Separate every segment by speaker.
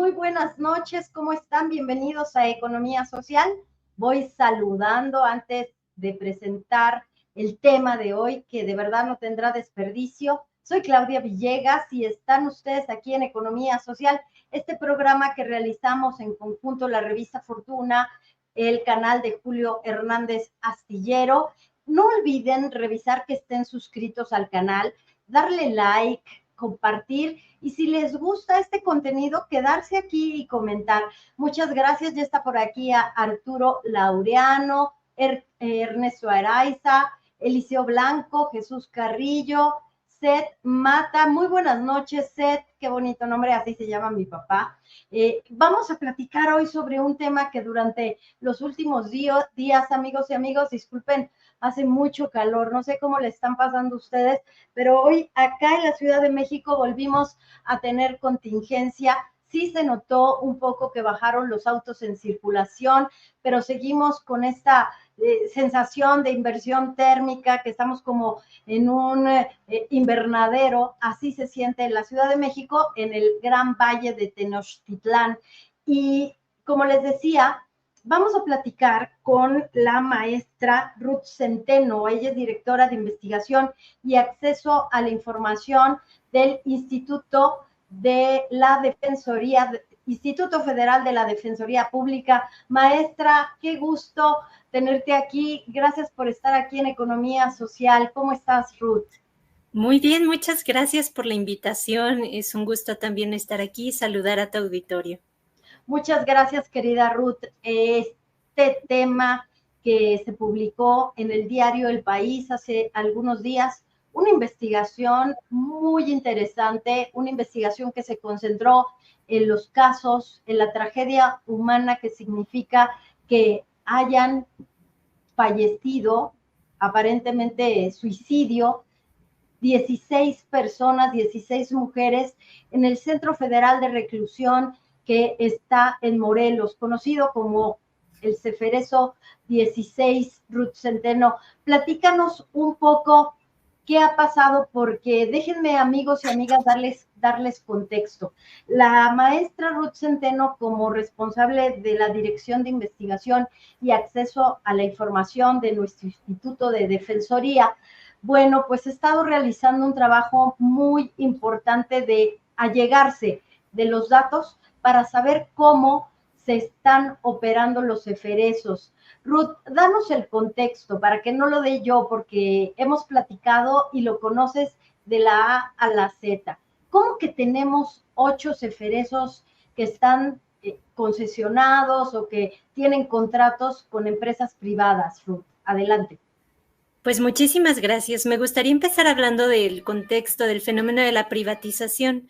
Speaker 1: muy buenas noches, ¿cómo están? Bienvenidos a Economía Social. Voy saludando antes de presentar el tema de hoy, que de verdad no tendrá desperdicio. Soy Claudia Villegas y están ustedes aquí en Economía Social, este programa que realizamos en conjunto la revista Fortuna, el canal de Julio Hernández Astillero. No olviden revisar que estén suscritos al canal, darle like, compartir y si les gusta este contenido, quedarse aquí y comentar. Muchas gracias. Ya está por aquí a Arturo Laureano, Ernesto Araiza, Eliseo Blanco, Jesús Carrillo, Seth Mata. Muy buenas noches, Seth. Qué bonito nombre, así se llama mi papá. Vamos a platicar hoy sobre un tema que durante los últimos días, amigos y amigos, disculpen, hace mucho calor, no sé cómo le están pasando ustedes, pero hoy acá en la Ciudad de México volvimos a tener contingencia. Sí se notó un poco que bajaron los autos en circulación, pero seguimos con esta sensación de inversión térmica, que estamos como en un invernadero. Así se siente en la Ciudad de México, en el Gran Valle de Tenochtitlán. Y como les decía, vamos a platicar con la maestra Ruth Centeno. Ella es directora de investigación y acceso a la información del Instituto Federal de la Defensoría Pública. Maestra, qué gusto tenerte aquí. Gracias por estar aquí en Economía Social. ¿Cómo estás, Ruth?
Speaker 2: Muy bien, muchas gracias por la invitación. Es un gusto también estar aquí y saludar a tu auditorio.
Speaker 1: Muchas gracias, querida Ruth. Este tema que se publicó en el diario El País hace algunos días, una investigación muy interesante, una investigación que se concentró en los casos, en la tragedia humana que significa que hayan fallecido, aparentemente suicidio, 16 personas, 16 mujeres en el Centro Federal de Reclusión que está en Morelos, conocido como el Ceferezo 16. Ruth Centeno, platícanos un poco qué ha pasado, porque déjenme, amigos y amigas, darles contexto. La maestra Ruth Centeno, como responsable de la Dirección de Investigación y Acceso a la Información de nuestro Instituto de Defensoría, bueno, pues he estado realizando un trabajo muy importante de allegarse de los datos para saber cómo se están operando los eferesos. Ruth, danos el contexto para que no lo dé yo, porque hemos platicado y lo conoces de la A a la Z. ¿Cómo que tenemos 8 eferesos que están concesionados o que tienen contratos con empresas privadas, Ruth? Adelante.
Speaker 2: Pues muchísimas gracias. Me gustaría empezar hablando del contexto del fenómeno de la privatización.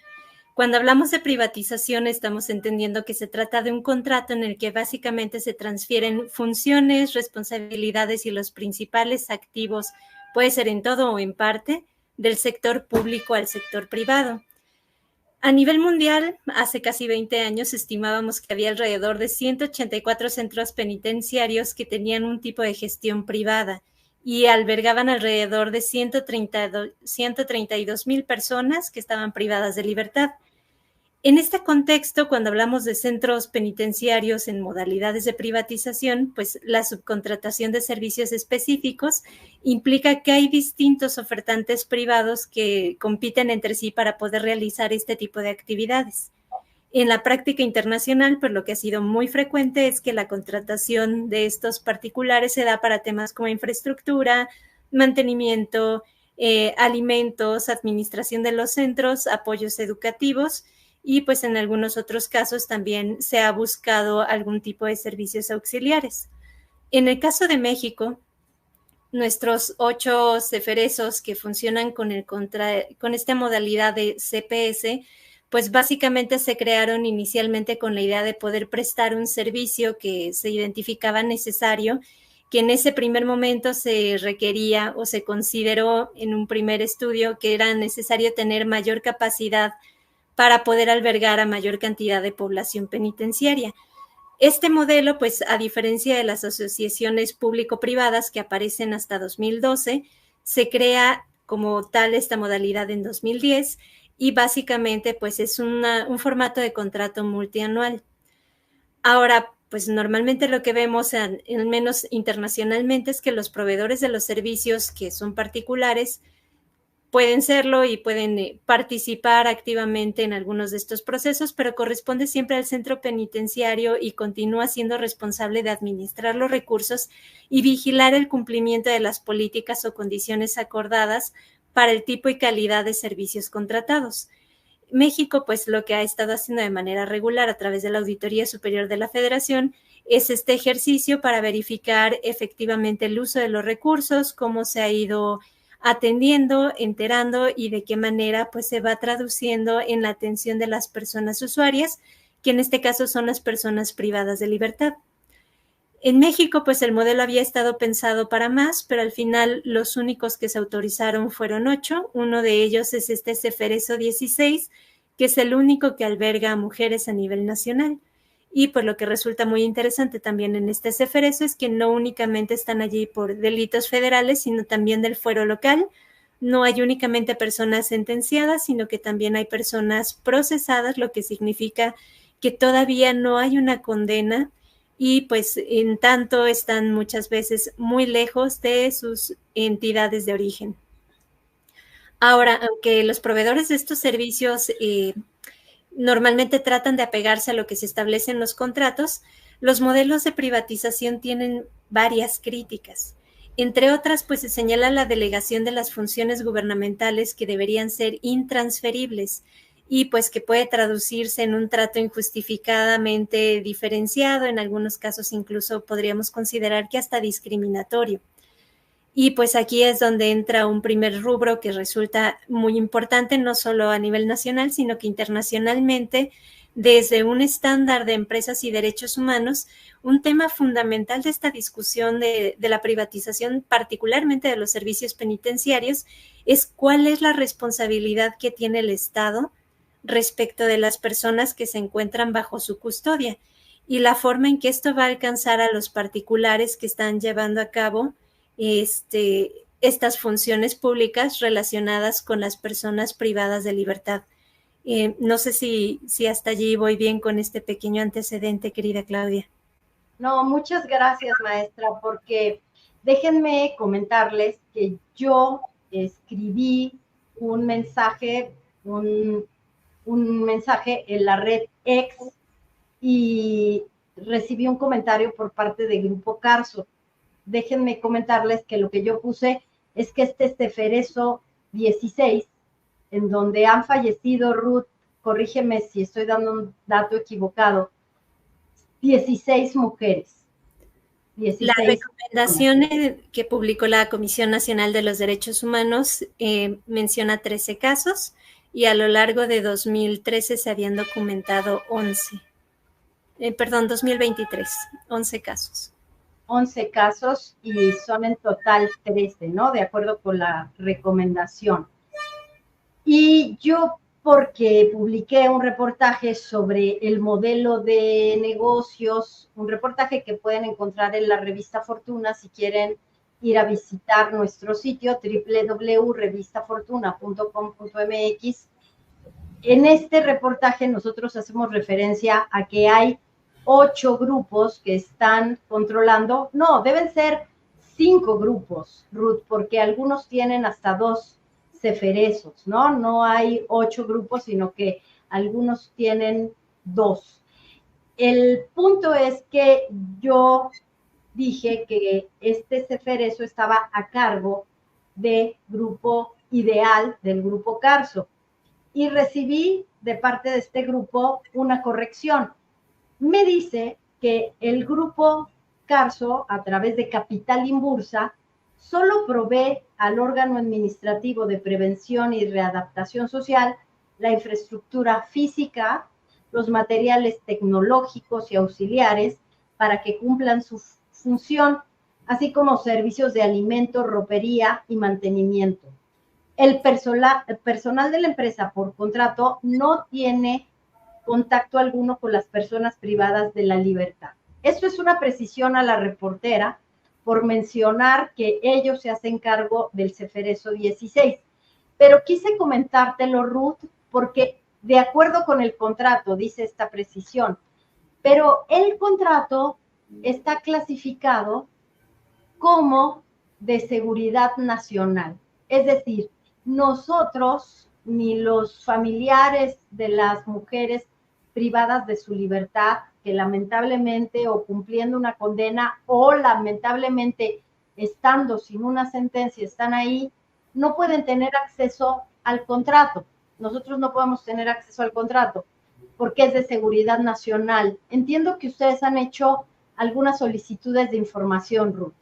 Speaker 2: Cuando hablamos de privatización, estamos entendiendo que se trata de un contrato en el que básicamente se transfieren funciones, responsabilidades y los principales activos, puede ser en todo o en parte, del sector público al sector privado. A nivel mundial, hace casi 20 años estimábamos que había alrededor de 184 centros penitenciarios que tenían un tipo de gestión privada y albergaban alrededor de 132,000 personas que estaban privadas de libertad. En este contexto, cuando hablamos de centros penitenciarios en modalidades de privatización, pues la subcontratación de servicios específicos implica que hay distintos ofertantes privados que compiten entre sí para poder realizar este tipo de actividades. En la práctica internacional, pues lo que ha sido muy frecuente es que la contratación de estos particulares se da para temas como infraestructura, mantenimiento, alimentos, administración de los centros, apoyos educativos, y pues en algunos otros casos también se ha buscado algún tipo de servicios auxiliares. En el caso de México, nuestros 8 ceferesos que funcionan con esta modalidad de CPS, pues básicamente se crearon inicialmente con la idea de poder prestar un servicio que se identificaba necesario, que en ese primer momento se requería o se consideró en un primer estudio que era necesario tener mayor capacidad para poder albergar a mayor cantidad de población penitenciaria. Este modelo, pues a diferencia de las asociaciones público-privadas que aparecen hasta 2012, se crea como tal esta modalidad en 2010 y básicamente pues es un formato de contrato multianual. Ahora, pues normalmente lo que vemos, al menos internacionalmente, es que los proveedores de los servicios que son particulares pueden serlo y pueden participar activamente en algunos de estos procesos, pero corresponde siempre al centro penitenciario y continúa siendo responsable de administrar los recursos y vigilar el cumplimiento de las políticas o condiciones acordadas para el tipo y calidad de servicios contratados. México, pues lo que ha estado haciendo de manera regular a través de la Auditoría Superior de la Federación es este ejercicio para verificar efectivamente el uso de los recursos, cómo se ha ido atendiendo, enterando y de qué manera pues se va traduciendo en la atención de las personas usuarias, que en este caso son las personas privadas de libertad. En México, pues el modelo había estado pensado para más, pero al final los únicos que se autorizaron fueron 8. Uno de ellos es este Ceferezo 16, que es el único que alberga a mujeres a nivel nacional. Y pues lo que resulta muy interesante también en este Ceferezo es que no únicamente están allí por delitos federales, sino también del fuero local. No hay únicamente personas sentenciadas, sino que también hay personas procesadas, lo que significa que todavía no hay una condena y pues en tanto están muchas veces muy lejos de sus entidades de origen. Ahora, aunque los proveedores de estos servicios normalmente tratan de apegarse a lo que se establece en los contratos, los modelos de privatización tienen varias críticas. Entre otras, pues se señala la delegación de las funciones gubernamentales que deberían ser intransferibles y pues que puede traducirse en un trato injustificadamente diferenciado, en algunos casos incluso podríamos considerar que hasta discriminatorio. Y pues aquí es donde entra un primer rubro que resulta muy importante, no solo a nivel nacional, sino que internacionalmente, desde un estándar de empresas y derechos humanos, un tema fundamental de esta discusión de la privatización, particularmente de los servicios penitenciarios, es cuál es la responsabilidad que tiene el Estado respecto de las personas que se encuentran bajo su custodia y la forma en que esto va a alcanzar a los particulares que están llevando a cabo estas funciones públicas relacionadas con las personas privadas de libertad. No sé si hasta allí voy bien con este pequeño antecedente, querida Claudia.
Speaker 1: No, muchas gracias, maestra, porque déjenme comentarles que yo escribí un mensaje en la red X y recibí un comentario por parte de Grupo Carso. Déjenme comentarles que lo que yo puse es que este Ceferezo 16, en donde han fallecido, Ruth, corrígeme si estoy dando un dato equivocado, 16 mujeres. 16
Speaker 2: la recomendación que publicó la Comisión Nacional de los Derechos Humanos menciona 13 casos y a lo largo de 2013 se habían documentado 2023, 11 casos.
Speaker 1: 11 casos y son en total 13, ¿no? De acuerdo con la recomendación. Y yo, porque publiqué un reportaje sobre el modelo de negocios, un reportaje que pueden encontrar en la revista Fortuna si quieren ir a visitar nuestro sitio www.revistafortuna.com.mx. En este reportaje nosotros hacemos referencia a que hay 8 grupos que están controlando, no, deben ser 5 grupos, Ruth, porque algunos tienen hasta 2 ceferezos, ¿no? No hay 8 grupos, sino que algunos tienen 2. El punto es que yo dije que este ceferezo estaba a cargo de Grupo Ideal, del Grupo Carso, y recibí de parte de este grupo una corrección. Me dice que el Grupo Carso, a través de Capital Inbursa, solo provee al órgano administrativo de prevención y readaptación social la infraestructura física, los materiales tecnológicos y auxiliares para que cumplan su función, así como servicios de alimento, ropería y mantenimiento. El personal de la empresa por contrato no tiene contacto alguno con las personas privadas de la libertad. Esto es una precisión a la reportera por mencionar que ellos se hacen cargo del Ceferezo 16. Pero quise comentártelo, Ruth, porque de acuerdo con el contrato, dice esta precisión, pero el contrato está clasificado como de seguridad nacional. Es decir, nosotros ni los familiares de las mujeres privadas de su libertad, que lamentablemente o cumpliendo una condena o lamentablemente estando sin una sentencia están ahí, no pueden tener acceso al contrato. Nosotros no podemos tener acceso al contrato porque es de seguridad nacional. Entiendo que ustedes han hecho algunas solicitudes de información, Ruth.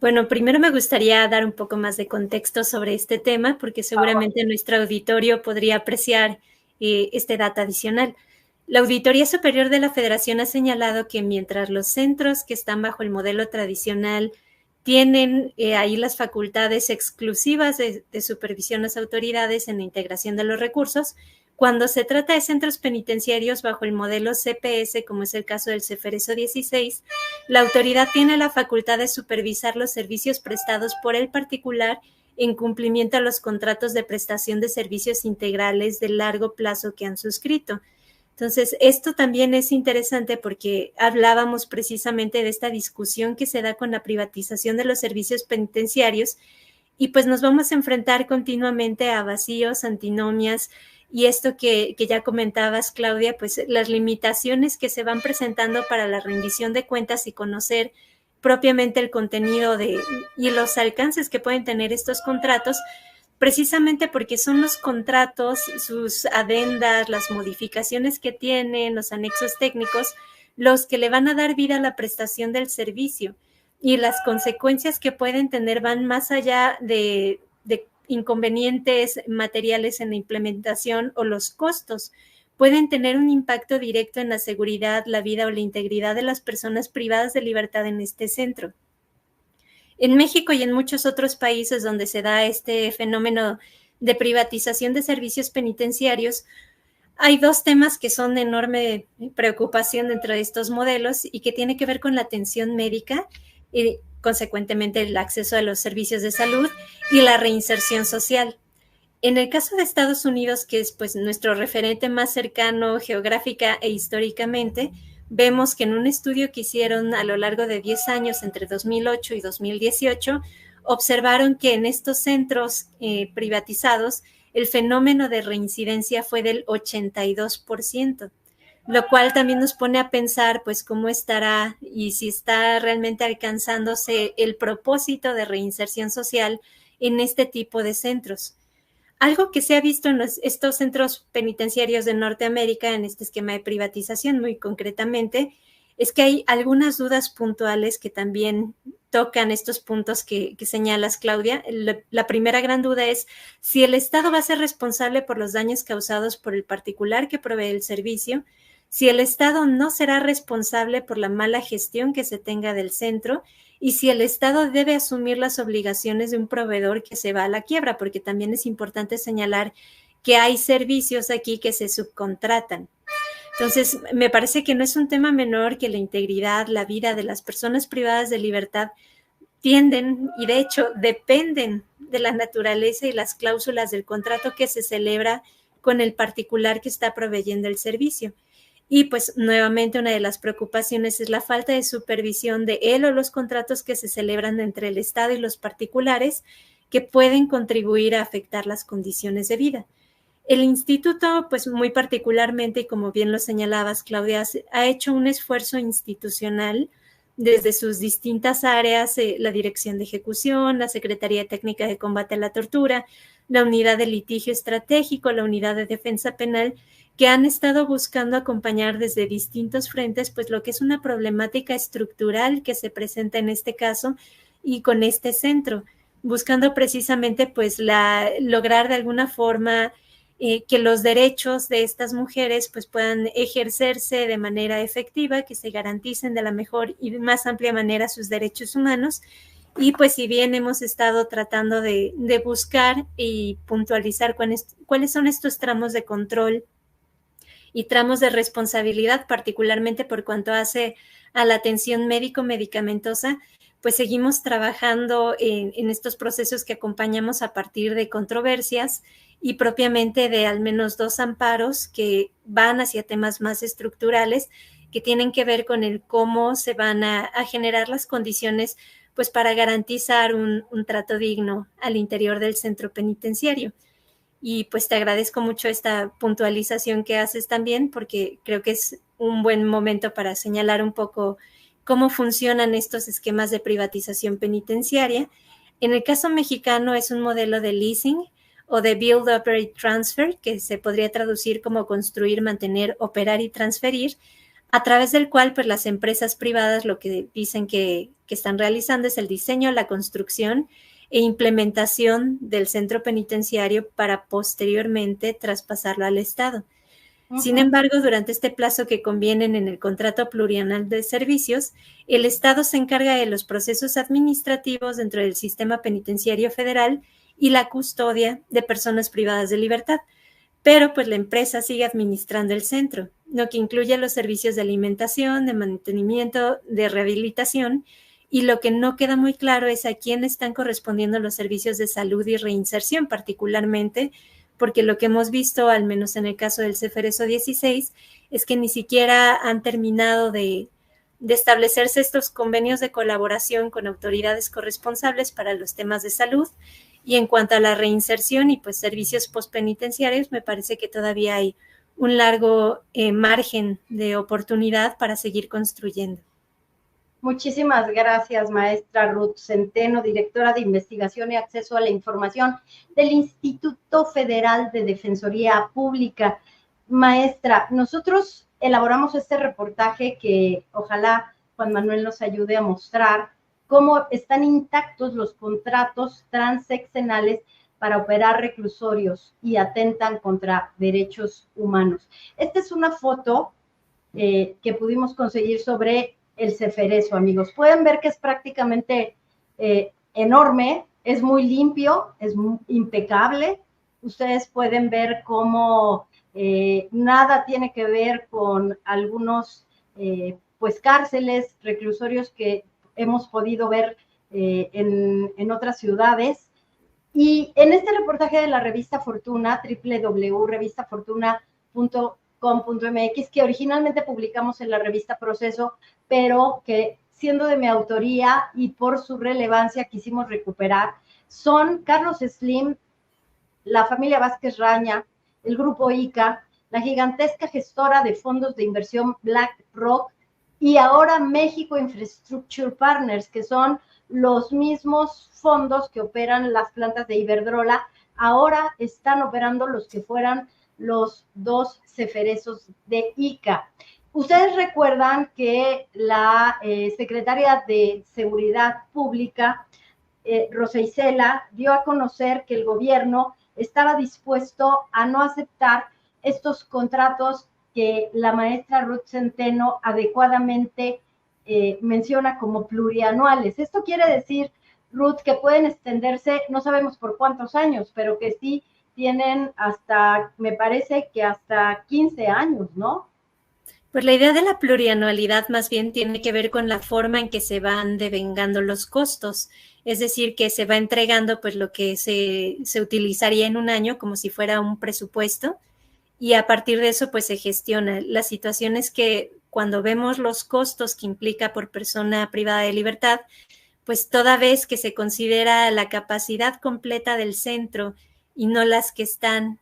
Speaker 2: Bueno, primero me gustaría dar un poco más de contexto sobre este tema, porque seguramente nuestro auditorio podría apreciar este dato adicional. La Auditoría Superior de la Federación ha señalado que mientras los centros que están bajo el modelo tradicional tienen ahí las facultades exclusivas de supervisión a las autoridades en la integración de los recursos, cuando se trata de centros penitenciarios bajo el modelo CPS, como es el caso del CEFERESO 16, la autoridad tiene la facultad de supervisar los servicios prestados por el particular en cumplimiento a los contratos de prestación de servicios integrales de largo plazo que han suscrito. Entonces, esto también es interesante porque hablábamos precisamente de esta discusión que se da con la privatización de los servicios penitenciarios y pues nos vamos a enfrentar continuamente a vacíos, antinomias y esto que ya comentabas, Claudia, pues las limitaciones que se van presentando para la rendición de cuentas y conocer propiamente el contenido y los alcances que pueden tener estos contratos, precisamente porque son los contratos, sus adendas, las modificaciones que tienen, los anexos técnicos, los que le van a dar vida a la prestación del servicio. Y las consecuencias que pueden tener van más allá de inconvenientes materiales en la implementación o los costos. Pueden tener un impacto directo en la seguridad, la vida o la integridad de las personas privadas de libertad en este centro. En México y en muchos otros países donde se da este fenómeno de privatización de servicios penitenciarios, hay dos temas que son de enorme preocupación dentro de estos modelos y que tiene que ver con la atención médica y consecuentemente el acceso a los servicios de salud y la reinserción social. En el caso de Estados Unidos, que es pues nuestro referente más cercano geográfica e históricamente, vemos que en un estudio que hicieron a lo largo de 10 años, entre 2008 y 2018, observaron que en estos centros privatizados el fenómeno de reincidencia fue del 82%, lo cual también nos pone a pensar pues cómo estará y si está realmente alcanzándose el propósito de reinserción social en este tipo de centros. Algo que se ha visto en estos centros penitenciarios de Norteamérica, en este esquema de privatización muy concretamente, es que hay algunas dudas puntuales que también tocan estos puntos que señalas, Claudia. La primera gran duda es si el Estado va a ser responsable por los daños causados por el particular que provee el servicio, si el Estado no será responsable por la mala gestión que se tenga del centro y si el Estado debe asumir las obligaciones de un proveedor que se va a la quiebra, porque también es importante señalar que hay servicios aquí que se subcontratan. Entonces, me parece que no es un tema menor que la integridad, la vida de las personas privadas de libertad tienden y de hecho dependen de la naturaleza y las cláusulas del contrato que se celebra con el particular que está proveyendo el servicio. Y pues nuevamente una de las preocupaciones es la falta de supervisión de él o los contratos que se celebran entre el Estado y los particulares que pueden contribuir a afectar las condiciones de vida. El instituto, pues muy particularmente, y como bien lo señalabas, Claudia, ha hecho un esfuerzo institucional desde sus distintas áreas, la Dirección de Ejecución, la Secretaría Técnica de Combate a la Tortura, la Unidad de Litigio Estratégico, la Unidad de Defensa Penal, que han estado buscando acompañar desde distintos frentes, pues lo que es una problemática estructural que se presenta en este caso y con este centro, buscando precisamente pues lograr de alguna forma que los derechos de estas mujeres pues puedan ejercerse de manera efectiva, que se garanticen de la mejor y más amplia manera sus derechos humanos. Y pues si bien hemos estado tratando de buscar y puntualizar cuáles son estos tramos de control y tramos de responsabilidad, particularmente por cuanto hace a la atención médico-medicamentosa, pues seguimos trabajando en estos procesos que acompañamos a partir de controversias y propiamente de al menos 2 amparos que van hacia temas más estructurales que tienen que ver con el cómo se van a generar las condiciones pues para garantizar un trato digno al interior del centro penitenciario. Y pues te agradezco mucho esta puntualización que haces también, porque creo que es un buen momento para señalar un poco cómo funcionan estos esquemas de privatización penitenciaria. En el caso mexicano es un modelo de leasing o de build, operate, transfer, que se podría traducir como construir, mantener, operar y transferir, a través del cual pues las empresas privadas lo que dicen que están realizando es el diseño, la construcción e implementación del centro penitenciario para posteriormente traspasarlo al Estado. Sin embargo, durante este plazo que convienen en el contrato plurianual de servicios, el Estado se encarga de los procesos administrativos dentro del sistema penitenciario federal y la custodia de personas privadas de libertad, pero pues la empresa sigue administrando el centro, lo que incluye los servicios de alimentación, de mantenimiento, de rehabilitación, y lo que no queda muy claro es a quién están correspondiendo los servicios de salud y reinserción, particularmente porque lo que hemos visto, al menos en el caso del CEFERESO 16, es que ni siquiera han terminado de establecerse estos convenios de colaboración con autoridades corresponsables para los temas de salud. Y en cuanto a la reinserción y pues servicios postpenitenciarios, me parece que todavía hay un largo margen de oportunidad para seguir construyendo.
Speaker 1: Muchísimas gracias, maestra Ruth Centeno, directora de Investigación y Acceso a la Información del Instituto Federal de Defensoría Pública. Maestra, nosotros elaboramos este reportaje que ojalá Juan Manuel nos ayude a mostrar cómo están intactos los contratos transeccionales para operar reclusorios y atentan contra derechos humanos. Esta es una foto que pudimos conseguir sobre el CEFERESO, amigos. Pueden ver que es prácticamente enorme, es muy limpio, es muy impecable. Ustedes pueden ver cómo nada tiene que ver con algunos pues cárceles, reclusorios que hemos podido ver en otras ciudades. Y en este reportaje de la revista Fortuna, www.revistafortuna.com.mx, que originalmente publicamos en la revista Proceso, pero que siendo de mi autoría y por su relevancia quisimos recuperar, son Carlos Slim, la familia Vázquez Raña, el grupo ICA, la gigantesca gestora de fondos de inversión BlackRock y ahora México Infrastructure Partners, que son los mismos fondos que operan las plantas de Iberdrola, ahora están operando los que fueran los 2 CEFERESOs de ICA. Ustedes recuerdan que la secretaria de Seguridad Pública, Rosa Isela, dio a conocer que el gobierno estaba dispuesto a no aceptar estos contratos que la maestra Ruth Centeno adecuadamente menciona como plurianuales. Esto quiere decir, Ruth, que pueden extenderse, no sabemos por cuántos años, pero que sí tienen hasta, me parece que hasta 15 años, ¿no?
Speaker 2: Pues la idea de la plurianualidad más bien tiene que ver con la forma en que se van devengando los costos, es decir, que se va entregando pues lo que se utilizaría en un año como si fuera un presupuesto y a partir de eso pues se gestiona. La situación es que cuando vemos los costos que implica por persona privada de libertad, pues toda vez que se considera la capacidad completa del centro y no las que están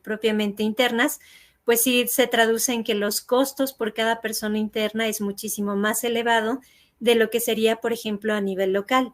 Speaker 2: propiamente internas, pues sí se traduce en que los costos por cada persona interna es muchísimo más elevado de lo que sería, por ejemplo, a nivel local.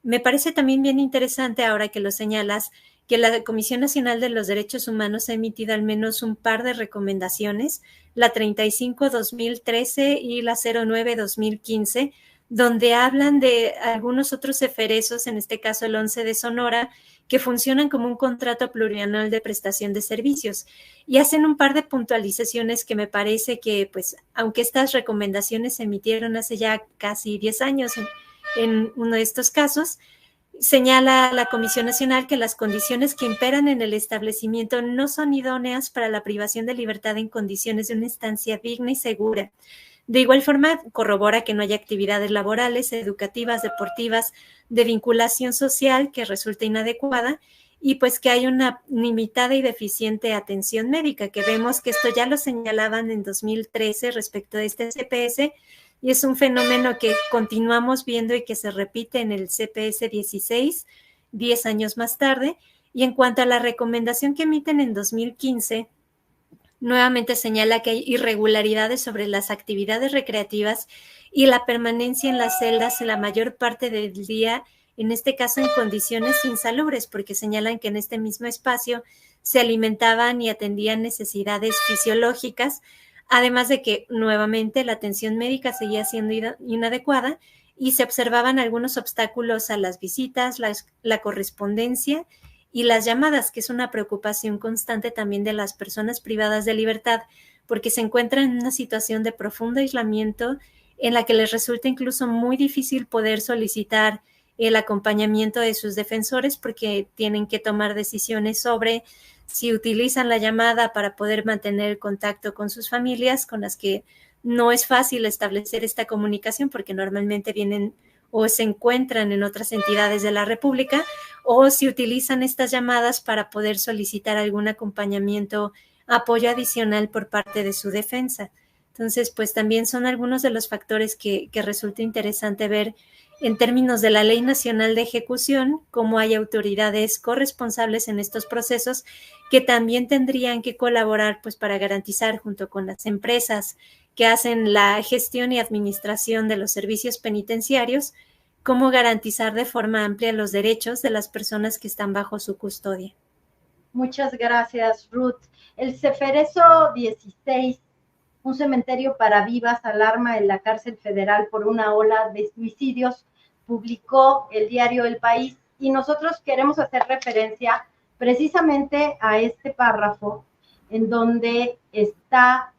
Speaker 2: Me parece también bien interesante, ahora que lo señalas, que la Comisión Nacional de los Derechos Humanos ha emitido al menos un par de recomendaciones, la 35-2013 y la 09-2015, donde hablan de algunos otros CEFERESOs, en este caso el 11 de Sonora, que funcionan como un contrato plurianual de prestación de servicios y hacen un par de puntualizaciones que me parece que, pues, aunque estas recomendaciones se emitieron hace ya casi 10 años en uno de estos casos, señala la Comisión Nacional que las condiciones que imperan en el establecimiento no son idóneas para la privación de libertad en condiciones de una estancia digna y segura, De igual forma, corrobora que no haya actividades laborales, educativas, deportivas, de vinculación social que resulte inadecuada y pues que hay una limitada y deficiente atención médica, que vemos que esto ya lo señalaban en 2013 respecto de este CPS y es un fenómeno que continuamos viendo y que se repite en el CPS 16, 10 años más tarde. Y en cuanto a la recomendación que emiten en 2015, nuevamente señala que hay irregularidades sobre las actividades recreativas y la permanencia en las celdas en la mayor parte del día, en este caso en condiciones insalubres, porque señalan que en este mismo espacio se alimentaban y atendían necesidades fisiológicas, además de que nuevamente la atención médica seguía siendo inadecuada y se observaban algunos obstáculos a las visitas, la correspondencia y las llamadas, que es una preocupación constante también de las personas privadas de libertad, porque se encuentran en una situación de profundo aislamiento en la que les resulta incluso muy difícil poder solicitar el acompañamiento de sus defensores porque tienen que tomar decisiones sobre si utilizan la llamada para poder mantener el contacto con sus familias, con las que no es fácil establecer esta comunicación porque normalmente vienen o se encuentran en otras entidades de la República, o si utilizan estas llamadas para poder solicitar algún acompañamiento, apoyo adicional por parte de su defensa. Entonces, pues también son algunos de los factores que resulta interesante ver en términos de la Ley Nacional de Ejecución, cómo hay autoridades corresponsables en estos procesos que también tendrían que colaborar pues para garantizar junto con las empresas que hacen la gestión y administración de los servicios penitenciarios, cómo garantizar de forma amplia los derechos de las personas que están bajo su custodia.
Speaker 1: Muchas gracias, Ruth. El Ceferezo 16, un cementerio para vivas, alarma en la cárcel federal por una ola de suicidios, publicó el diario El País, y nosotros queremos hacer referencia precisamente a este párrafo en donde está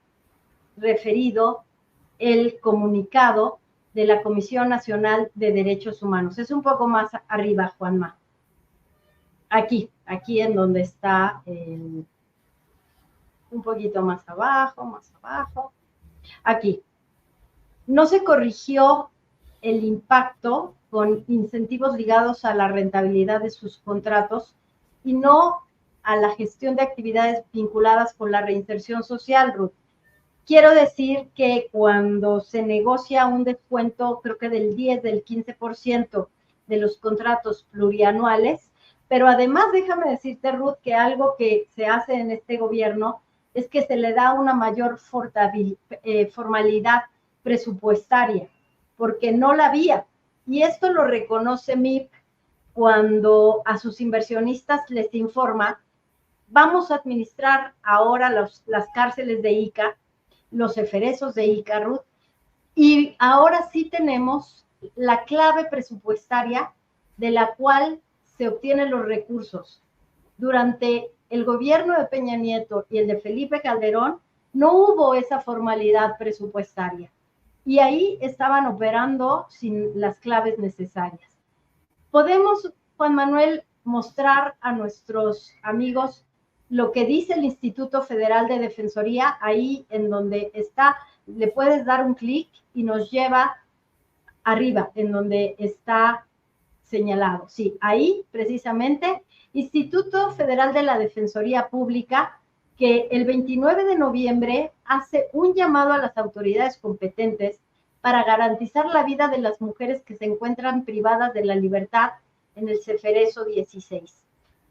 Speaker 1: referido el comunicado de la Comisión Nacional de Derechos Humanos. Es un poco más arriba, Juanma. Aquí en donde está un poquito más abajo. Aquí. No se corrigió el impacto con incentivos ligados a la rentabilidad de sus contratos y no a la gestión de actividades vinculadas con la reinserción social, Ruth. Quiero decir que cuando se negocia un descuento, creo que del 10, del 15% de los contratos plurianuales, pero además déjame decirte, Ruth, que algo que se hace en este gobierno es que se le da una mayor formalidad presupuestaria, porque no la había. Y esto lo reconoce MIP cuando a sus inversionistas les informa: vamos a administrar ahora las cárceles de Ica, los ceferezos de Ica, Ruth, y ahora sí tenemos la clave presupuestaria de la cual se obtienen los recursos. Durante el gobierno de Peña Nieto y el de Felipe Calderón no hubo esa formalidad presupuestaria y ahí estaban operando sin las claves necesarias. Podemos, Juan Manuel, mostrar a nuestros amigos lo que dice el Instituto Federal de Defensoría, ahí en donde está, le puedes dar un clic y nos lleva arriba, en donde está señalado. Sí, ahí precisamente, Instituto Federal de la Defensoría Pública, que el 29 de noviembre hace un llamado a las autoridades competentes para garantizar la vida de las mujeres que se encuentran privadas de la libertad en el Ceferezo 16.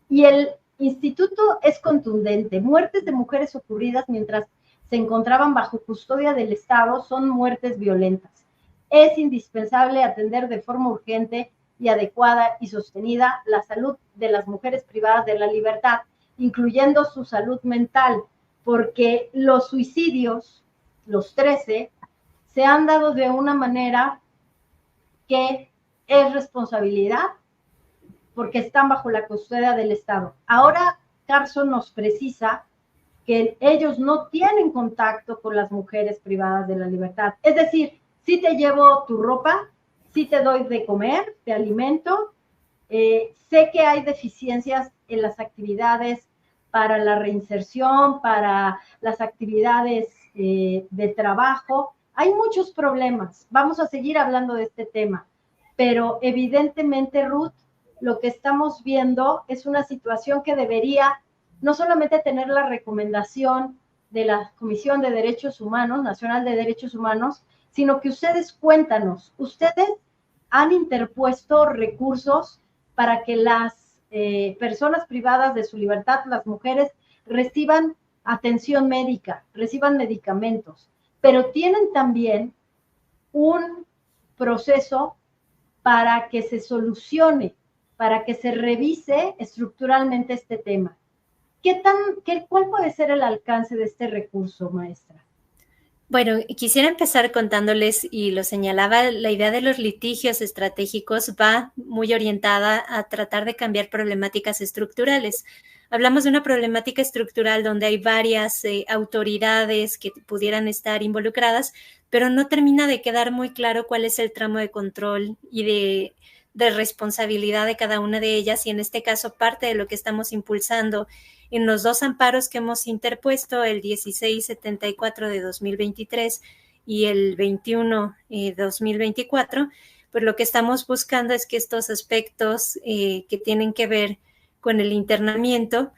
Speaker 1: Y el instituto es contundente: muertes de mujeres ocurridas mientras se encontraban bajo custodia del Estado son muertes violentas. Es indispensable atender de forma urgente y adecuada y sostenida la salud de las mujeres privadas de la libertad, incluyendo su salud mental, porque los suicidios, los 13, se han dado de una manera que es responsabilidad porque están bajo la custodia del Estado. Ahora Carson nos precisa que ellos no tienen contacto con las mujeres privadas de la libertad. Es decir, sí te llevo tu ropa, sí te doy de comer, te alimento, sé que hay deficiencias en las actividades para la reinserción, para las actividades de trabajo. Hay muchos problemas, vamos a seguir hablando de este tema, pero evidentemente, Ruth, lo que estamos viendo es una situación que debería no solamente tener la recomendación de la Comisión de Derechos Humanos, Nacional de Derechos Humanos, sino que ustedes cuéntanos, ustedes han interpuesto recursos para que las personas privadas de su libertad, las mujeres, reciban atención médica, reciban medicamentos, pero tienen también un proceso para que se solucione, para que se revise estructuralmente este tema. ¿Cuál puede ser el alcance de este recurso, maestra?
Speaker 2: Bueno, quisiera empezar contándoles, y lo señalaba, la idea de los litigios estratégicos va muy orientada a tratar de cambiar problemáticas estructurales. Hablamos de una problemática estructural donde hay varias autoridades que pudieran estar involucradas, pero no termina de quedar muy claro cuál es el tramo de control y de responsabilidad de cada una de ellas, y en este caso parte de lo que estamos impulsando en los dos amparos que hemos interpuesto, el 1674 de 2023 y el 21 2024, pues lo que estamos buscando es que estos aspectos que tienen que ver con el internamiento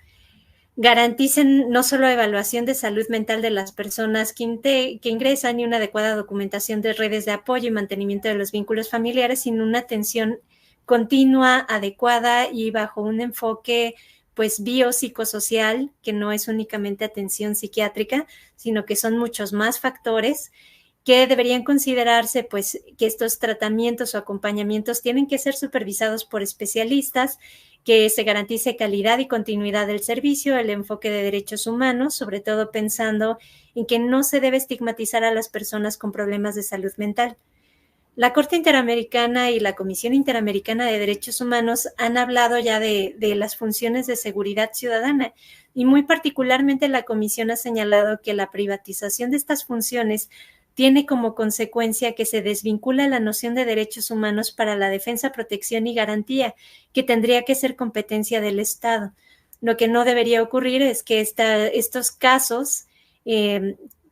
Speaker 2: garanticen no solo evaluación de salud mental de las personas que ingresan y una adecuada documentación de redes de apoyo y mantenimiento de los vínculos familiares, sino una atención continua, adecuada y bajo un enfoque pues biopsicosocial, que no es únicamente atención psiquiátrica, sino que son muchos más factores que deberían considerarse, pues, que estos tratamientos o acompañamientos tienen que ser supervisados por especialistas, que se garantice calidad y continuidad del servicio, el enfoque de derechos humanos, sobre todo pensando en que no se debe estigmatizar a las personas con problemas de salud mental. La Corte Interamericana y la Comisión Interamericana de Derechos Humanos han hablado ya de las funciones de seguridad ciudadana, y muy particularmente la Comisión ha señalado que la privatización de estas funciones tiene como consecuencia que se desvincula la noción de derechos humanos para la defensa, protección y garantía, que tendría que ser competencia del Estado. Lo que no debería ocurrir es que estos casos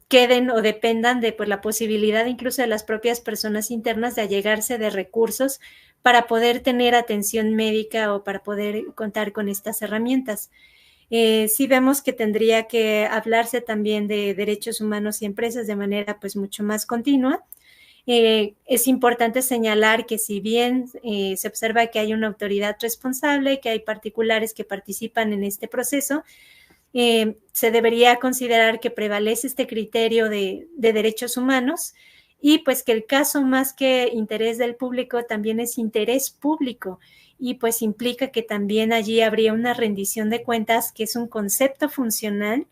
Speaker 2: queden o dependan de pues, la posibilidad incluso de las propias personas internas de allegarse de recursos para poder tener atención médica o para poder contar con estas herramientas. Sí vemos que tendría que hablarse también de derechos humanos y empresas de manera pues mucho más continua. Es importante señalar que si bien se observa que hay una autoridad responsable, que hay particulares que participan en este proceso, se debería considerar que prevalece este criterio de derechos humanos, y pues que el caso más que interés del público también es interés público, y pues implica que también allí habría una rendición de cuentas, que es un concepto funcional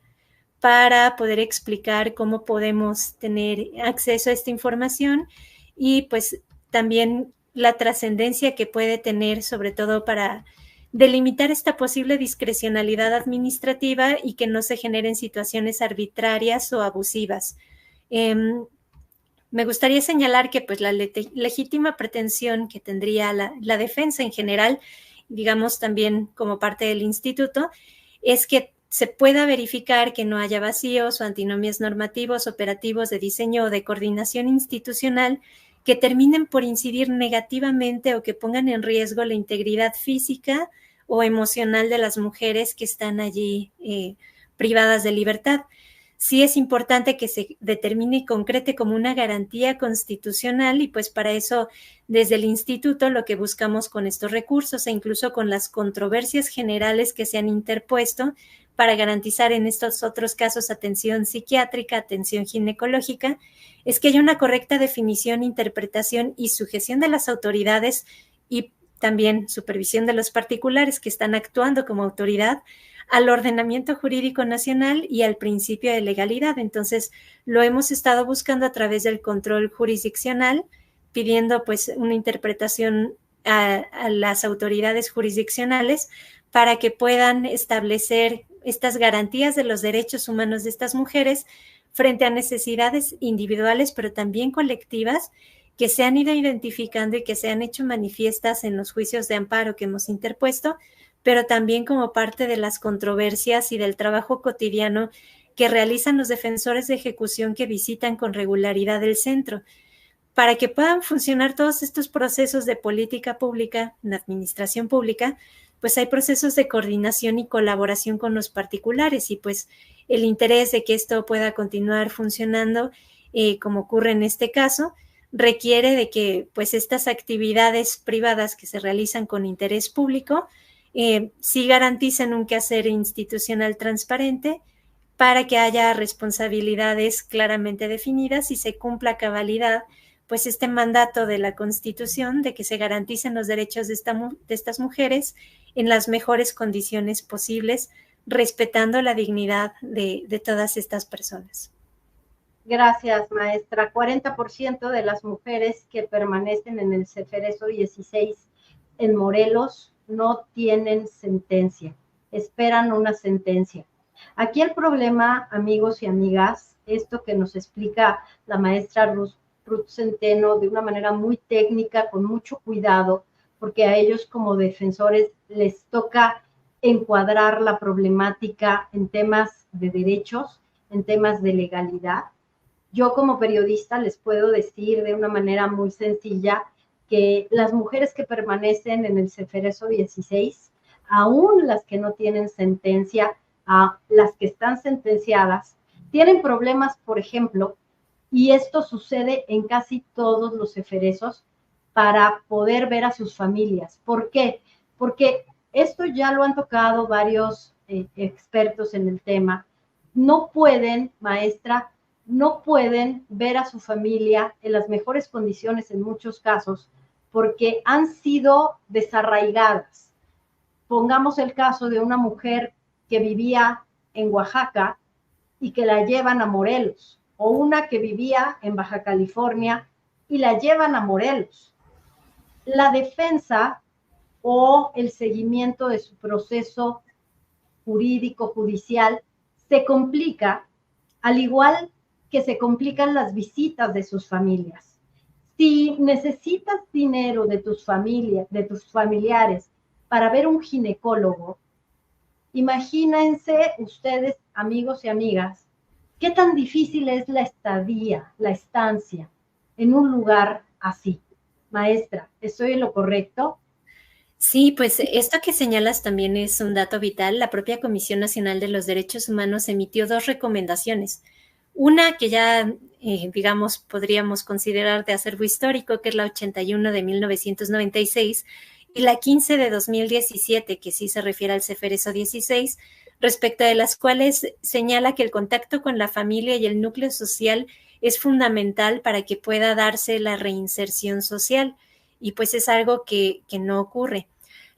Speaker 2: para poder explicar cómo podemos tener acceso a esta información, y pues también la trascendencia que puede tener, sobre todo para delimitar esta posible discrecionalidad administrativa y que no se generen situaciones arbitrarias o abusivas. Me gustaría señalar que pues la legítima pretensión que tendría la defensa en general, digamos también como parte del instituto, es que se pueda verificar que no haya vacíos o antinomias normativos, operativos, de diseño o de coordinación institucional que terminen por incidir negativamente o que pongan en riesgo la integridad física o emocional de las mujeres que están allí privadas de libertad. Sí es importante que se determine y concrete como una garantía constitucional, y pues para eso desde el instituto lo que buscamos con estos recursos e incluso con las controversias generales que se han interpuesto para garantizar en estos otros casos atención psiquiátrica, atención ginecológica, es que haya una correcta definición, interpretación y sujeción de las autoridades, y también supervisión de los particulares que están actuando como autoridad, al ordenamiento jurídico nacional y al principio de legalidad. Entonces, lo hemos estado buscando a través del control jurisdiccional, pidiendo pues una interpretación a las autoridades jurisdiccionales para que puedan establecer estas garantías de los derechos humanos de estas mujeres frente a necesidades individuales, pero también colectivas, que se han ido identificando y que se han hecho manifiestas en los juicios de amparo que hemos interpuesto, pero también como parte de las controversias y del trabajo cotidiano que realizan los defensores de ejecución que visitan con regularidad el centro. Para que puedan funcionar todos estos procesos de política pública, en administración pública, pues hay procesos de coordinación y colaboración con los particulares y pues el interés de que esto pueda continuar funcionando, como ocurre en este caso, requiere de que pues estas actividades privadas que se realizan con interés público sí garanticen un quehacer institucional transparente para que haya responsabilidades claramente definidas y se cumpla a cabalidad pues este mandato de la Constitución de que se garanticen los derechos de estas mujeres en las mejores condiciones posibles, respetando la dignidad de todas estas personas.
Speaker 1: Gracias, maestra. 40% de las mujeres que permanecen en el Ceferezo 16 en Morelos no tienen sentencia, esperan una sentencia. Aquí el problema, amigos y amigas, esto que nos explica la maestra Ruth Centeno de una manera muy técnica, con mucho cuidado, porque a ellos como defensores les toca encuadrar la problemática en temas de derechos, en temas de legalidad. Yo como periodista les puedo decir de una manera muy sencilla que las mujeres que permanecen en el Ceferezo 16, aún las que no tienen sentencia, a las que están sentenciadas, tienen problemas, por ejemplo, y esto sucede en casi todos los ceferezos, para poder ver a sus familias. ¿Por qué? Porque esto ya lo han tocado varios expertos en el tema. No pueden, maestra, no pueden ver a su familia en las mejores condiciones en muchos casos porque han sido desarraigadas. Pongamos el caso de una mujer que vivía en Oaxaca y que la llevan a Morelos, o una que vivía en Baja California y la llevan a Morelos. La defensa o el seguimiento de su proceso jurídico, judicial, se complica, al igual que se complican las visitas de sus familias. Si necesitas dinero de tus familiares para ver un ginecólogo, imagínense ustedes, amigos y amigas, qué tan difícil es la estadía, la estancia en un lugar así. Maestra, ¿estoy en lo correcto?
Speaker 2: Sí, pues esto que señalas también es un dato vital. La propia Comisión Nacional de los Derechos Humanos emitió 2 recomendaciones. Una que ya, digamos, podríamos considerar de acervo histórico, que es la 81 de 1996, y la 15 de 2017, que sí se refiere al Ceferezo 16, respecto de las cuales señala que el contacto con la familia y el núcleo social es fundamental para que pueda darse la reinserción social, y pues es algo que no ocurre.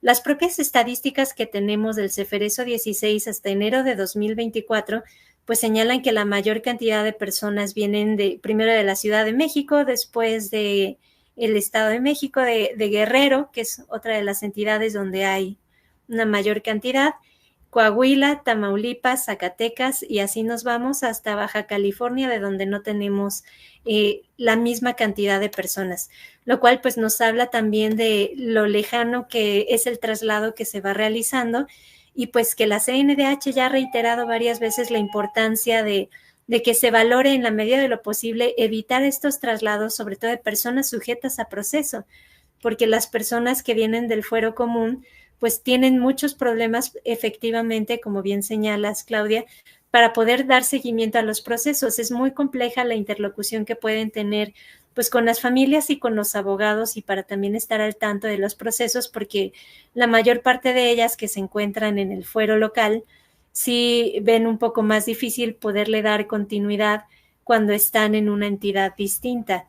Speaker 2: Las propias estadísticas que tenemos del Ceferezo 16 hasta enero de 2024 pues señalan que la mayor cantidad de personas vienen primero de la Ciudad de México, después de el Estado de México, de Guerrero, que es otra de las entidades donde hay una mayor cantidad, Coahuila, Tamaulipas, Zacatecas, y así nos vamos hasta Baja California, de donde no tenemos la misma cantidad de personas, lo cual pues nos habla también de lo lejano que es el traslado que se va realizando, y pues que la CNDH ya ha reiterado varias veces la importancia de que se valore en la medida de lo posible evitar estos traslados, sobre todo de personas sujetas a proceso, porque las personas que vienen del fuero común pues tienen muchos problemas efectivamente, como bien señalas, Claudia, para poder dar seguimiento a los procesos. Es muy compleja la interlocución que pueden tener pues con las familias y con los abogados, y para también estar al tanto de los procesos, porque la mayor parte de ellas que se encuentran en el fuero local sí ven un poco más difícil poderle dar continuidad cuando están en una entidad distinta.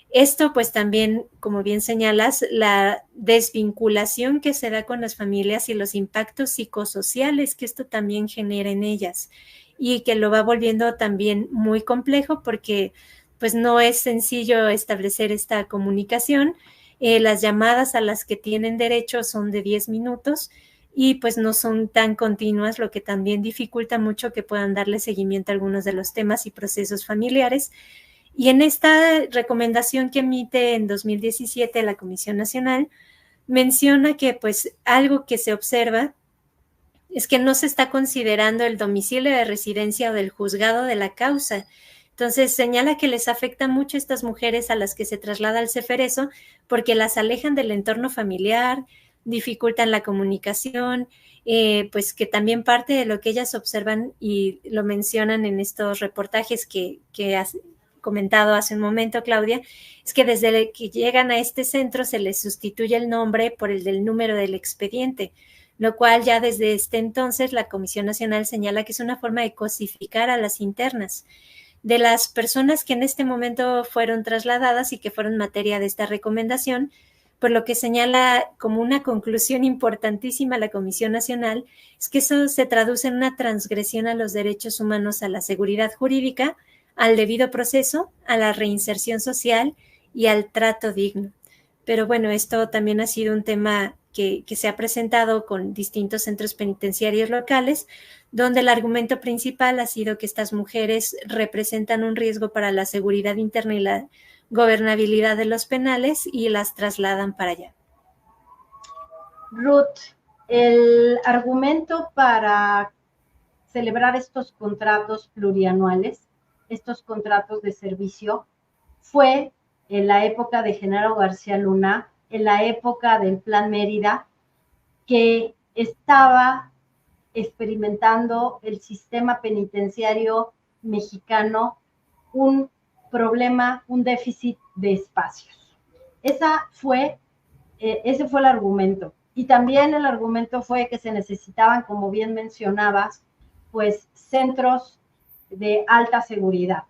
Speaker 2: Esto pues también, como bien señalas, la desvinculación que se da con las familias y los impactos psicosociales que esto también genera en ellas, y que lo va volviendo también muy complejo porque pues no es sencillo establecer esta comunicación. Las llamadas a las que tienen derecho son de 10 minutos y pues no son tan continuas, lo que también dificulta mucho que puedan darle seguimiento a algunos de los temas y procesos familiares. Y en esta recomendación que emite en 2017 la Comisión Nacional, menciona que pues algo que se observa es que no se está considerando el domicilio de residencia o del juzgado de la causa. Entonces, señala que les afecta mucho a estas mujeres a las que se traslada al Ceferezo porque las alejan del entorno familiar, dificultan la comunicación, pues que también parte de lo que ellas observan y lo mencionan en estos reportajes que has comentado hace un momento, Claudia, es que desde que llegan a este centro se les sustituye el nombre por el del número del expediente, lo cual ya desde este entonces la Comisión Nacional señala que es una forma de cosificar a las internas. De las personas que en este momento fueron trasladadas y que fueron materia de esta recomendación, por lo que señala como una conclusión importantísima la Comisión Nacional, es que eso se traduce en una transgresión a los derechos humanos, a la seguridad jurídica, al debido proceso, a la reinserción social y al trato digno. Pero bueno, esto también ha sido un tema que se ha presentado con distintos centros penitenciarios locales, donde el argumento principal ha sido que estas mujeres representan un riesgo para la seguridad interna y la gobernabilidad de los penales y las trasladan para allá.
Speaker 1: Ruth, el argumento para celebrar estos contratos plurianuales, estos contratos de servicio, fue en la época de Genaro García Luna, en la época del Plan Mérida, que estaba experimentando el sistema penitenciario mexicano un problema, un déficit de espacios. Ese fue el argumento. Y también el argumento fue que se necesitaban, como bien mencionabas, pues centros de alta seguridad,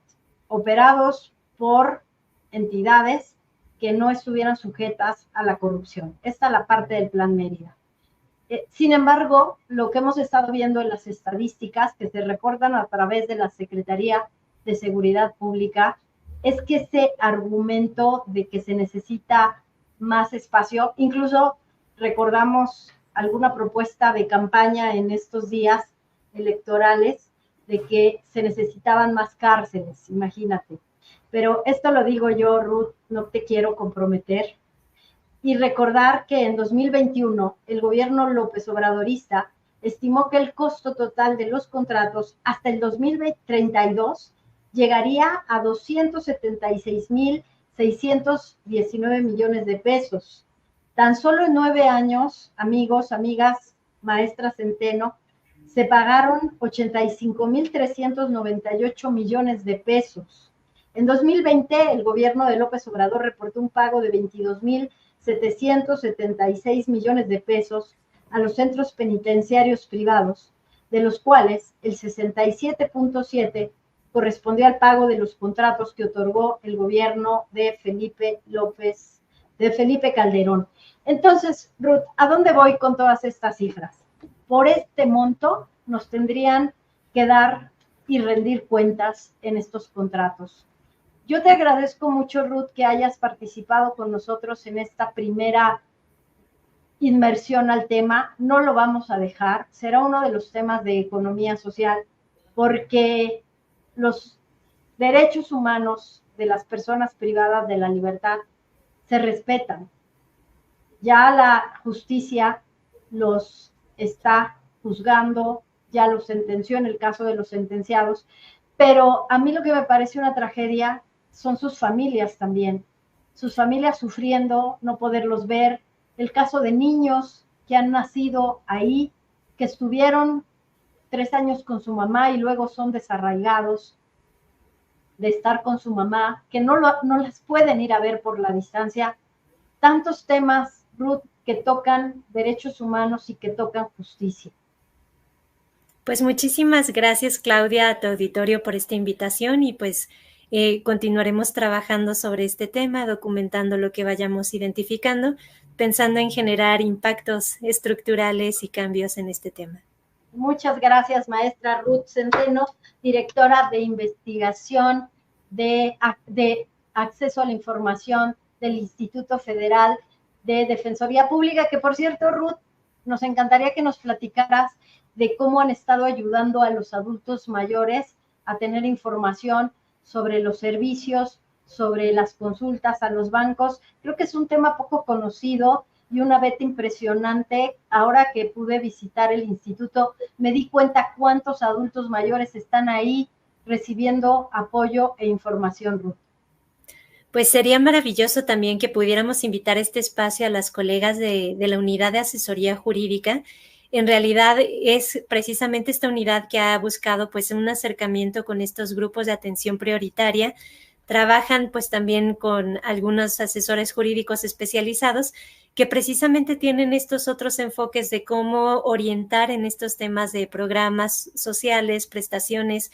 Speaker 1: operados por entidades que no estuvieran sujetas a la corrupción. Esta es la parte del Plan Mérida. Sin embargo, lo que hemos estado viendo en las estadísticas que se reportan a través de la Secretaría de Seguridad Pública es que ese argumento de que se necesita más espacio, incluso recordamos alguna propuesta de campaña en estos días electorales de que se necesitaban más cárceles, imagínate. Pero esto lo digo yo, Ruth, no te quiero comprometer. Y recordar que en 2021 el gobierno López Obradorista estimó que el costo total de los contratos hasta el 2032 llegaría a 276,619 millones de pesos. Tan solo en 9 años, amigos, amigas, maestra Centeno, se pagaron 85,398 millones de pesos. En 2020, el gobierno de López Obrador reportó un pago de 22,776 millones de pesos a los centros penitenciarios privados, de los cuales el 67,7% correspondió al pago de los contratos que otorgó el gobierno de Felipe Calderón. Entonces, Ruth, ¿a dónde voy con todas estas cifras? Por este monto nos tendrían que dar y rendir cuentas en estos contratos. Yo te agradezco mucho, Ruth, que hayas participado con nosotros en esta primera inmersión al tema. No lo vamos a dejar, será uno de los temas de economía social, porque los derechos humanos de las personas privadas de la libertad se respetan. Ya la justicia los está juzgando, ya los sentenció en el caso de los sentenciados, pero a mí lo que me parece una tragedia son sus familias también, sus familias sufriendo, no poderlos ver, el caso de niños que han nacido ahí, que estuvieron 3 años con su mamá y luego son desarraigados de estar con su mamá, que no las pueden ir a ver por la distancia. Tantos temas, Ruth, que tocan derechos humanos y que tocan justicia.
Speaker 2: Pues muchísimas gracias, Claudia, a tu auditorio por esta invitación y pues continuaremos trabajando sobre este tema, documentando lo que vayamos identificando, pensando en generar impactos estructurales y cambios en este tema.
Speaker 1: Muchas gracias, maestra Ruth Centeno, directora de investigación de acceso a la información del Instituto Federal de Defensoría Pública, que por cierto, Ruth, nos encantaría que nos platicaras de cómo han estado ayudando a los adultos mayores a tener información sobre los servicios, sobre las consultas a los bancos. Creo que es un tema poco conocido y una beta impresionante. Ahora que pude visitar el instituto, me di cuenta cuántos adultos mayores están ahí recibiendo apoyo e información, Ruth.
Speaker 2: Pues sería maravilloso también que pudiéramos invitar a este espacio a las colegas de la unidad de asesoría jurídica. En realidad es precisamente esta unidad que ha buscado pues un acercamiento con estos grupos de atención prioritaria. Trabajan pues también con algunos asesores jurídicos especializados que precisamente tienen estos otros enfoques de cómo orientar en estos temas de programas sociales, prestaciones,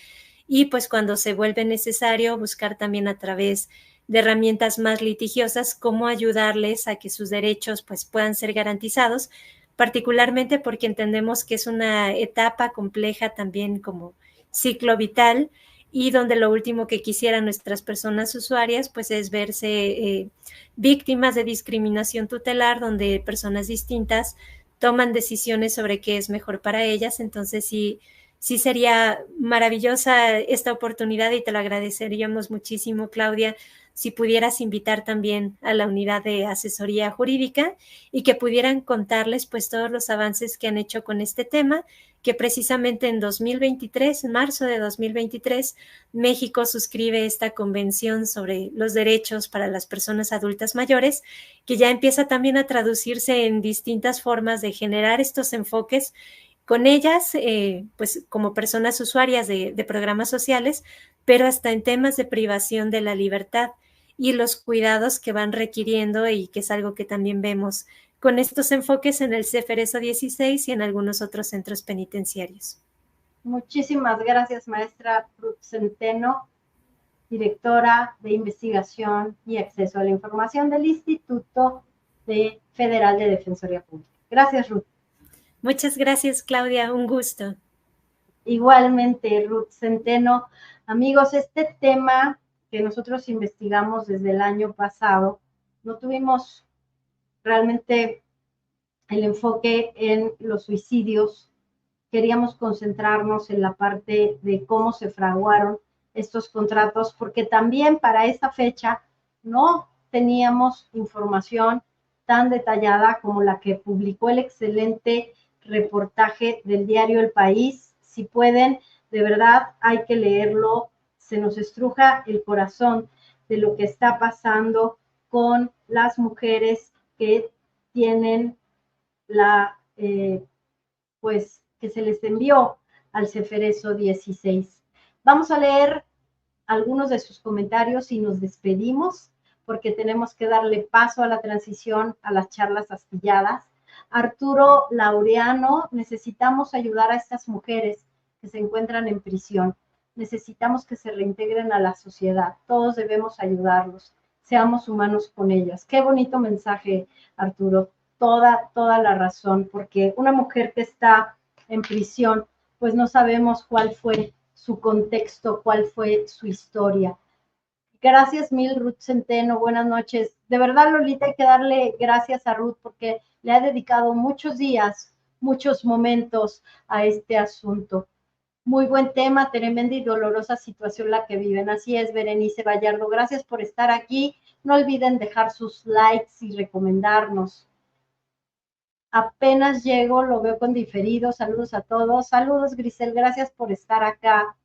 Speaker 2: y pues cuando se vuelve necesario buscar también a través de herramientas más litigiosas cómo ayudarles a que sus derechos pues puedan ser garantizados, particularmente porque entendemos que es una etapa compleja también como ciclo vital, y donde lo último que quisieran nuestras personas usuarias pues es verse víctimas de discriminación tutelar, donde personas distintas toman decisiones sobre qué es mejor para ellas. Entonces sí sería maravillosa esta oportunidad y te lo agradeceríamos muchísimo, Claudia, si pudieras invitar también a la unidad de asesoría jurídica y que pudieran contarles pues todos los avances que han hecho con este tema, que precisamente en 2023, en marzo de 2023, México suscribe esta convención sobre los derechos para las personas adultas mayores, que ya empieza también a traducirse en distintas formas de generar estos enfoques con ellas, pues como personas usuarias de programas sociales, pero hasta en temas de privación de la libertad y los cuidados que van requiriendo, y que es algo que también vemos con estos enfoques en el CEFERESO 16 y en algunos otros centros penitenciarios.
Speaker 1: Muchísimas gracias, maestra Ruth Centeno, directora de Investigación y Acceso a la Información del Instituto Federal de Defensoría Pública. Gracias, Ruth.
Speaker 2: Muchas gracias, Claudia, un gusto.
Speaker 1: Igualmente, Ruth Centeno. Amigos, este tema que nosotros investigamos desde el año pasado, no tuvimos realmente el enfoque en los suicidios. Queríamos concentrarnos en la parte de cómo se fraguaron estos contratos, porque también para esta fecha no teníamos información tan detallada como la que publicó el excelente reportaje del diario El País. Si pueden, de verdad hay que leerlo. Se nos estruja el corazón de lo que está pasando con las mujeres que tienen pues que se les envió al CEFERESO 16. Vamos a leer algunos de sus comentarios y nos despedimos porque tenemos que darle paso a la transición a las charlas astilladas. Arturo Laureano, necesitamos ayudar a estas mujeres que se encuentran en prisión. Necesitamos que se reintegren a la sociedad. Todos debemos ayudarlos. Seamos humanos con ellas. Qué bonito mensaje, Arturo. Toda la razón, porque una mujer que está en prisión, pues no sabemos cuál fue su contexto, cuál fue su historia. Gracias mil, Ruth Centeno, buenas noches. De verdad, Lolita, hay que darle gracias a Ruth porque le ha dedicado muchos días, muchos momentos a este asunto. Muy buen tema, tremenda y dolorosa situación la que viven. Así es, Berenice Vallardo, gracias por estar aquí. No olviden dejar sus likes y recomendarnos. Apenas llego, lo veo con diferido. Saludos a todos. Saludos, Grisel, gracias por estar acá.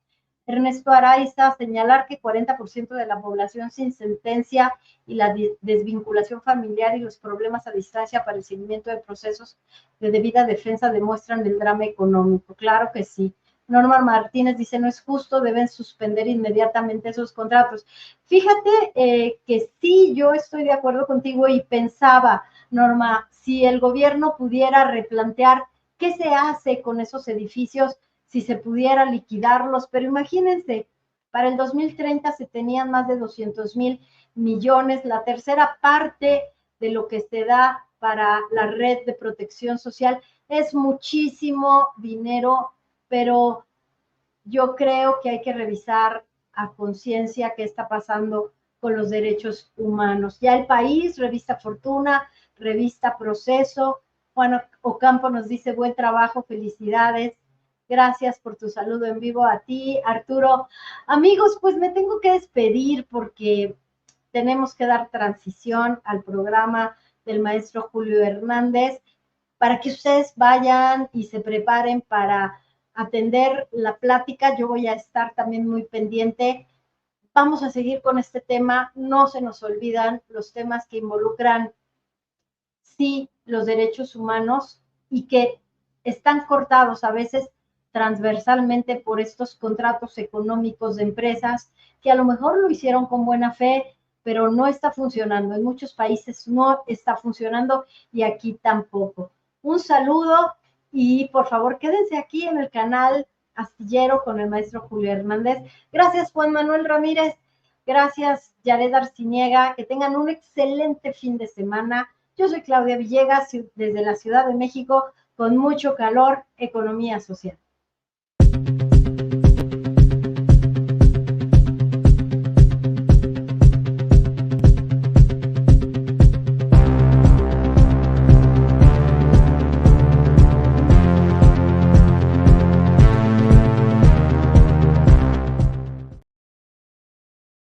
Speaker 1: Ernesto Araiza, señalar que 40% de la población sin sentencia y la desvinculación familiar y los problemas a distancia para el seguimiento de procesos de debida defensa demuestran el drama económico. Claro que sí. Norma Martínez dice, no es justo, deben suspender inmediatamente esos contratos. Fíjate que sí, yo estoy de acuerdo contigo y pensaba, Norma, si el gobierno pudiera replantear qué se hace con esos edificios, si se pudiera liquidarlos, pero imagínense, para el 2030 se tenían más de 200,000 millones, la tercera parte de lo que se da para la red de protección social, es muchísimo dinero, pero yo creo que hay que revisar a conciencia qué está pasando con los derechos humanos. Ya El País, Revista Fortuna, Revista Proceso, Juan Ocampo nos dice, buen trabajo, felicidades. Gracias por tu saludo en vivo a ti, Arturo. Amigos, pues me tengo que despedir porque tenemos que dar transición al programa del maestro Julio Hernández, para que ustedes vayan y se preparen para atender la plática. Yo voy a estar también muy pendiente. Vamos a seguir con este tema. No se nos olvidan los temas que involucran, sí, los derechos humanos y que están cortados a veces transversalmente por estos contratos económicos de empresas que a lo mejor lo hicieron con buena fe, pero no está funcionando. En muchos países no está funcionando y aquí tampoco. Un saludo y por favor quédense aquí en el canal Astillero con el maestro Julio Hernández. Gracias, Juan Manuel Ramírez. Gracias, Yared Arciniega. Que tengan un excelente fin de semana. Yo soy Claudia Villegas desde la Ciudad de México con mucho calor, economía social.